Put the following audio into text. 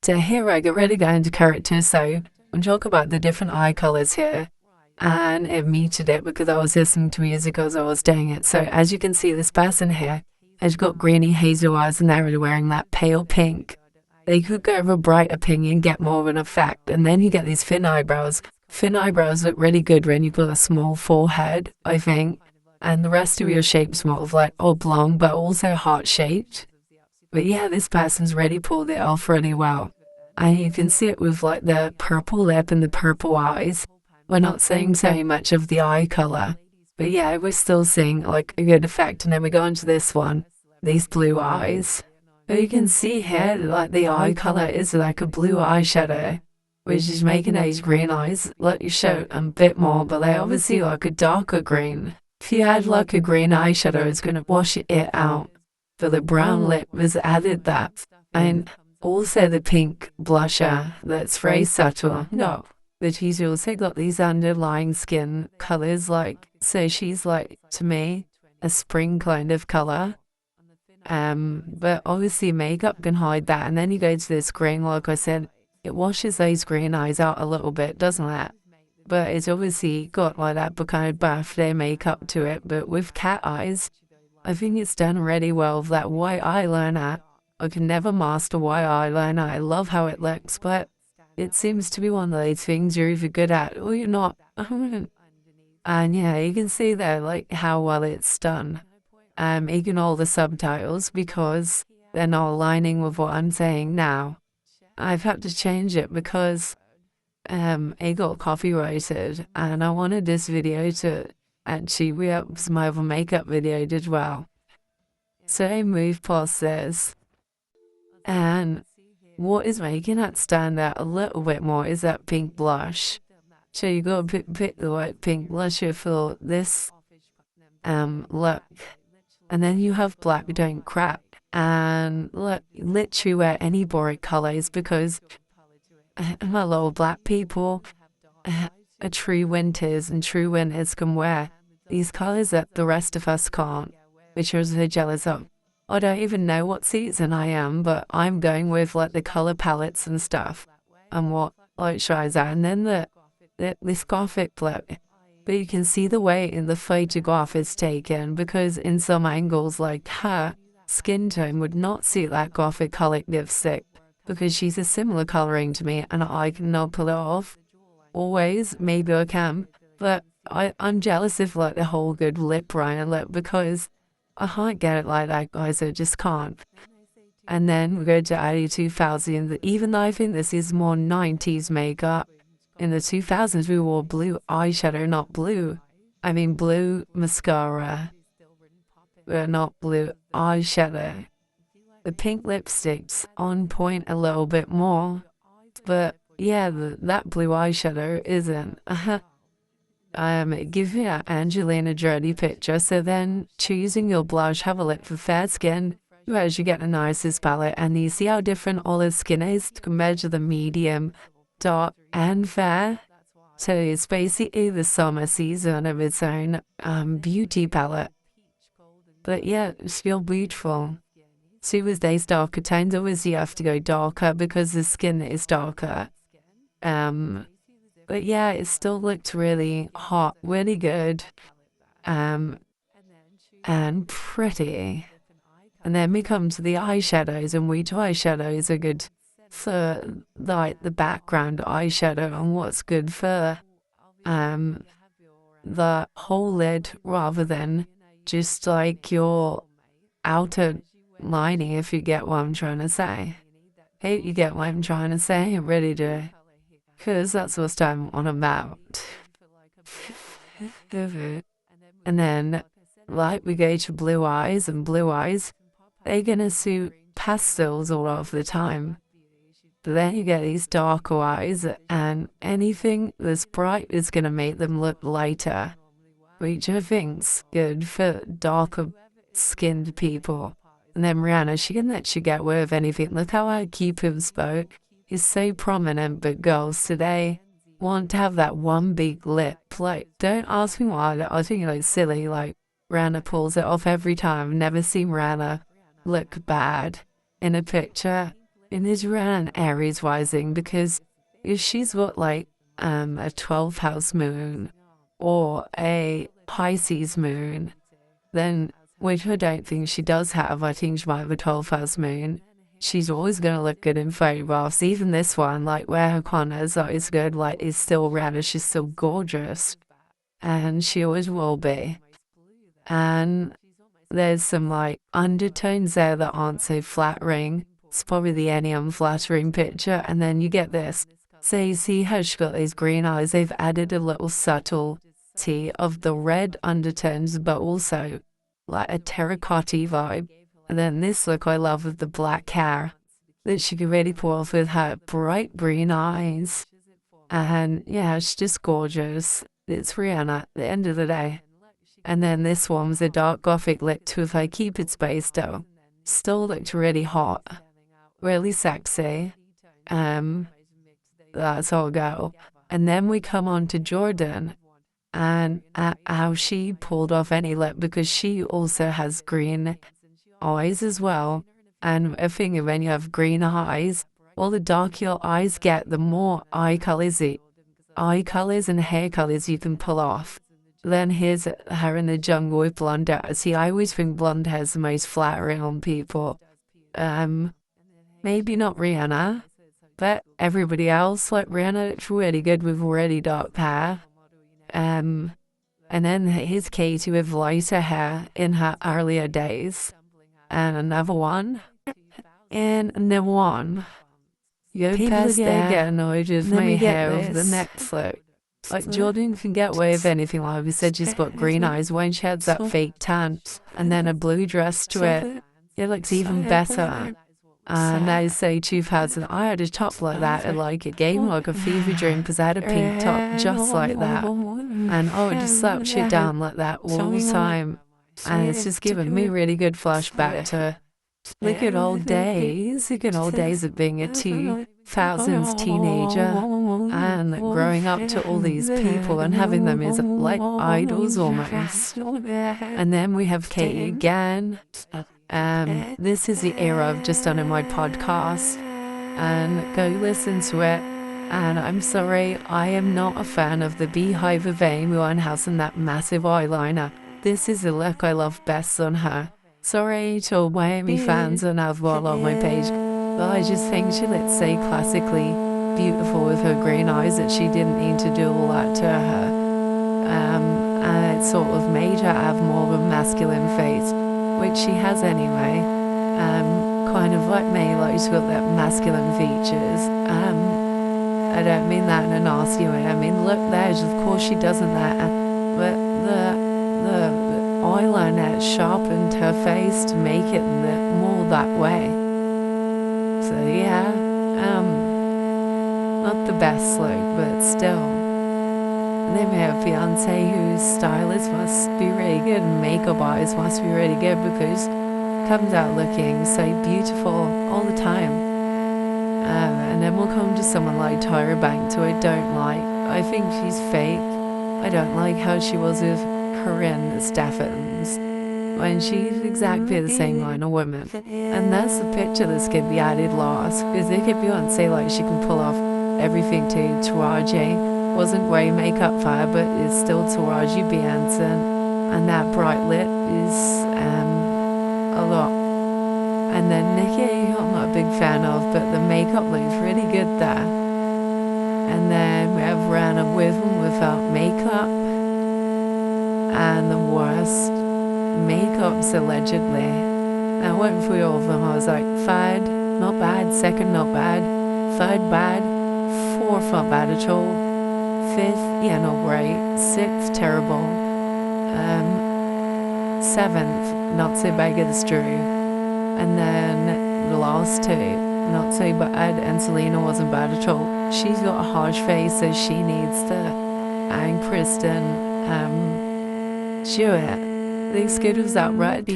So here I get ready to go into character, so we'll talk about the different eye colours here. And it muted it because I was listening to music as I was doing it. So as you can see, this person here has got greeny hazel eyes and they're wearing that pale pink. They could go over a brighter pink and get more of an effect. And then you get these thin eyebrows. Thin eyebrows look really good when you've got a small forehead, I think. And the rest of your shape's more of like oblong, but also heart-shaped. But yeah, this person's really pulled it off really well. And you can see it with like the purple lip and the purple eyes. We're not seeing so much of the eye colour. But yeah, we're still seeing like a good effect. And then we go into this one, these blue eyes. But you can see here, like the eye colour is like a blue eyeshadow, which is making those green eyes let you show a bit more, but they obviously like a darker green. If you had like a green eyeshadow, it's going to wash it out. But the brown lip was added that. And also the pink blusher that's very subtle. No, but she's also got these underlying skin colours, like, so she's like, to me, a spring kind of colour. But obviously makeup can hide that. And then you go to this green, like I said, it washes those green eyes out a little bit, doesn't it? But it's obviously got like that kind of birthday makeup to it. But with cat eyes, I think it's done really well with that white eyeliner. I can never master white eyeliner. I love how it looks, but it seems to be one of those things you're either good at or you're not. And yeah, you can see there like how well it's done. Ignore the subtitles because they're not aligning with what I'm saying now. I've had to change it because it got copyrighted and I wanted this video to actually re-up my other makeup video did well. So I moved past this. And what is making that stand out a little bit more is that pink blush. So you got to pick the white pink blusher for this look. And then you have black don't crack. And look, literally wear any boring colours because my little black people are true winters and true winters can wear these colours that the rest of us can't, which I'm so jealous of. I don't even know what season I am, but I'm going with like the colour palettes and stuff and what like shows that. And then this gothic look. But you can see the way in the photograph it's taken because in some angles like her skin tone would not suit that gothic coloured lipstick because she's a similar colouring to me and I cannot pull it off. Always, maybe I can, but I'm jealous of like the whole good lip liner look because I can't get it like that, guys. I just can't. And then we go to early 2000s. Even though I think this is more 90s makeup, in the 2000s we wore blue eyeshadow, not blue. I mean blue mascara, but not blue eyeshadow. The pink lipstick's on point a little bit more, but yeah, that blue eyeshadow isn't. Give me an Angelina Jolie picture. So then choosing your blush, have a look for fair skin. Whereas you get the nicest palette and you see how different olive skin is compared to the medium, dark and fair. So it's basically the summer season of its own beauty palette. But yeah, it's still beautiful. See with these darker tones, obviously you have to go darker because the skin is darker. But yeah, it still looked really hot, really good, and pretty. And then we come to the eyeshadows, and which eyeshadows are good for like the background eyeshadow, and what's good for the whole lid rather than just like your outer lining, if you get what I'm trying to say. Hope you get what I'm trying to say, I really do. Because that's what I'm on about. And then, like, we go to blue eyes, and blue eyes, they're gonna suit pastels all of the time. But then you get these darker eyes, and anything that's bright is gonna make them look lighter, which I think's good for darker skinned people. And then Rihanna, she can let you get away with anything. Look how I keep him spoke. He's so prominent, but girls today want to have that one big lip. Like, don't ask me why. I think it's silly. Like, Rihanna pulls it off every time. I've never seen Rihanna look bad in a picture. And is Rihanna an Aries rising? Because if she's got like a 12th house moon or a Pisces moon, then, which I don't think she does have, I think she might have a 12th house moon, she's always going to look good in photographs. Even this one, like where her corners are, is good, like is still Rihanna, she's still gorgeous. And she always will be. And there's some like undertones there that aren't so flattering. It's probably the any unflattering picture. And then you get this. So you see how she's got these green eyes. They've added a little subtlety of the red undertones, but also like a terracotta vibe. And then this look I love with the black hair that she could really pull off with her bright green eyes. And yeah, she's just gorgeous. It's Rihanna at the end of the day. And then this one was a dark gothic look with her Cupid space though. Still looked really hot, really sexy. That's all go. And then we come on to Jordan and how she pulled off any lip, because she also has green eyes as well. And I think when you have green eyes, well, the darker your eyes get, the more eye colors and hair colors you can pull off. Then here's her in the jungle with blonde hair. See, I always think blonde hair is the most flattering on people. Maybe not Rihanna, but everybody else. Like Rihanna looks really good with really dark hair. And then here's Katy with lighter hair in her earlier days. And another one. And another one. People get annoyed with my hair of the next look. Like Jordan can get away with anything. Like we said, she's got green eyes. When she has that fake tan and then a blue dress to it, it looks even better. And I say 2000, I had a top like that, and like it gave me like a fever dream because I had a pink top just like that. And I would just slap shit down like that all the time. And it's just giving me really good flashback to look at old days of being a 2000s teenager and growing up to all these people and having them as like idols almost. And then we have Katy again. This is the era I've just done in my podcast, and go listen to it. And I'm sorry, I am not a fan of the Beehive of Amy Winehouse and that massive eyeliner. This is the look I love best on her. Sorry to all Miami fans and I've got on my page, but I just think she looks so classically beautiful with her green eyes that she didn't need to do all that to her. And it sort of made her have more of a masculine face, which she has anyway. Kind of like me, like she's got that masculine features. I don't mean that in a nasty way. I mean, look, there's of course she doesn't that, but the eyeliner sharpened her face to make it more that way. So yeah, not the best look, but still. And then we have Beyonce, whose stylist must be really good and makeup eyes must be really good because comes out looking so beautiful all the time. And then we'll come to someone like Tyra Banks, who I don't like. I think she's fake. I don't like how she was with Corinne Steffens when she's exactly the same line of woman. And that's the picture that's going to be added last, because they could Beyonce like she can pull off everything to Taraji. Wasn't grey makeup for her, but it's still Taraji B. Henson, and that bright lip is a lot. And then Nicki, I'm not a big fan of, but the makeup looks really good there. And then we have Rihanna with and without makeup, and the worst makeups allegedly. I went through all of them. I was like, third, not bad. Second, not bad. Third, bad. Fourth, not bad at all. Fifth, yeah, not great. Sixth, terrible. Seventh, not so bad as Drew. And then the last two, not so bad. And Selena wasn't bad at all. She's got a harsh face, so she needs to. And Kristen, Stewart. The Skittles outright.